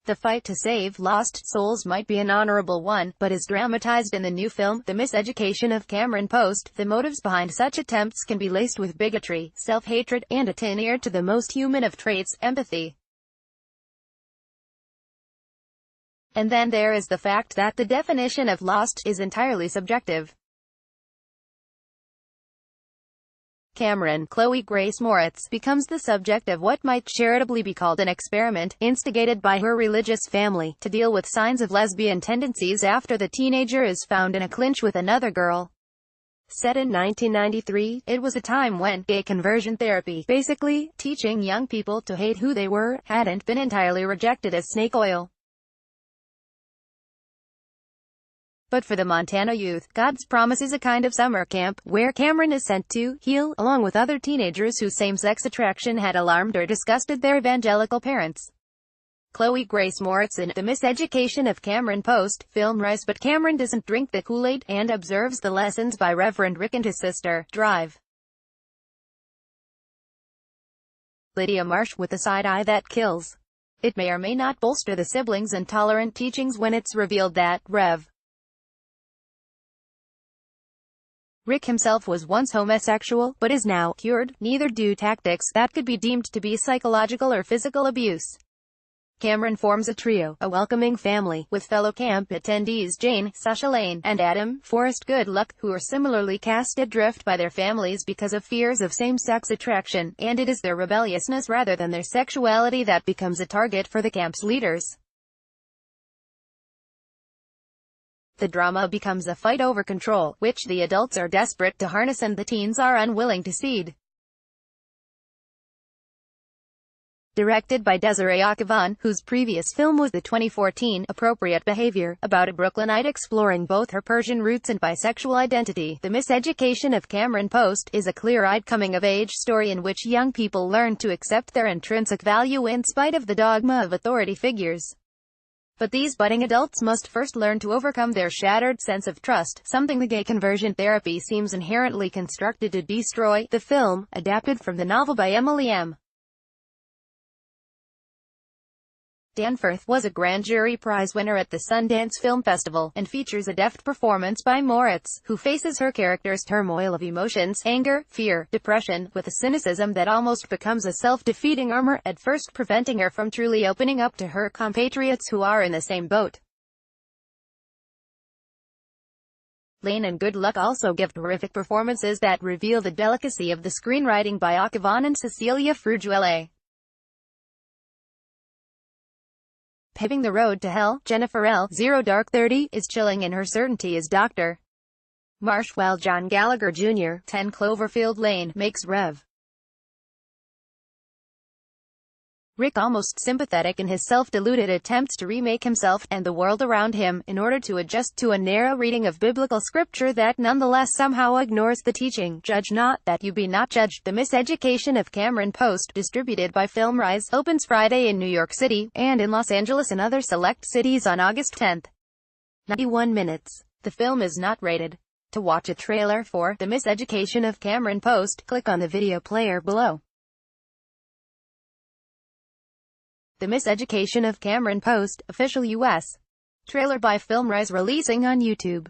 The fight to save lost souls might be an honorable one, but as dramatized in the new film, The Miseducation of Cameron Post, the motives behind such attempts can be laced with bigotry, self-hatred, and a tin ear to the most human of traits, empathy. And then there is the fact that the definition of lost is entirely subjective. Cameron, Chloe Grace Moritz, becomes the subject of what might charitably be called an experiment, instigated by her religious family, to deal with signs of lesbian tendencies after the teenager is found in a clinch with another girl. Set in 1993, it was a time when gay conversion therapy, basically teaching young people to hate who they were, hadn't been entirely rejected as snake oil. But for the Montana youth, God's Promise is a kind of summer camp, where Cameron is sent to heal, along with other teenagers whose same-sex attraction had alarmed or disgusted their evangelical parents. Chloe Grace Moritz in The Miseducation of Cameron Post, film rise, but Cameron doesn't drink the Kool-Aid, and observes the lessons by Reverend Rick and his sister. Drive. Lydia Marsh with a side eye that kills. It may or may not bolster the siblings' intolerant teachings when it's revealed that Rev. Rick himself was once homosexual, but is now cured. Neither do tactics that could be deemed to be psychological or physical abuse. Cameron forms a trio, a welcoming family, with fellow camp attendees Jane, Sasha Lane, and Adam, Forrest Goodluck, who are similarly cast adrift by their families because of fears of same-sex attraction, and it is their rebelliousness rather than their sexuality that becomes a target for the camp's leaders. The drama becomes a fight over control, which the adults are desperate to harness and the teens are unwilling to cede. Directed by Desiree Akhavan, whose previous film was the 2014 Appropriate Behavior, about a Brooklynite exploring both her Persian roots and bisexual identity, The Miseducation of Cameron Post is a clear-eyed coming-of-age story in which young people learn to accept their intrinsic value in spite of the dogma of authority figures. But these budding adults must first learn to overcome their shattered sense of trust, something the gay conversion therapy seems inherently constructed to destroy. The film, adapted from the novel by Emily M. Danforth, was a Grand Jury Prize winner at the Sundance Film Festival, and features a deft performance by Moritz, who faces her character's turmoil of emotions, anger, fear, depression, with a cynicism that almost becomes a self-defeating armor, at first preventing her from truly opening up to her compatriots who are in the same boat. Lane and Goodluck also give terrific performances that reveal the delicacy of the screenwriting by Akhavan and Cecilia Frugiuele. Paving the road to hell, Jennifer L. Zero Dark 30, is chilling in her certainty as Dr. Marsh, while John Gallagher Jr., 10 Cloverfield Lane, makes Rev. Rick almost sympathetic in his self-deluded attempts to remake himself, and the world around him, in order to adjust to a narrow reading of biblical scripture that nonetheless somehow ignores the teaching, "Judge not, that you be not judged." The Miseducation of Cameron Post, distributed by Film Rise, opens Friday in New York City, and in Los Angeles and other select cities on August 10. 91 minutes. The film is not rated. To watch a trailer for The Miseducation of Cameron Post, click on the video player below. The Miseducation of Cameron Post, official U.S. trailer by Film Rise, releasing on YouTube.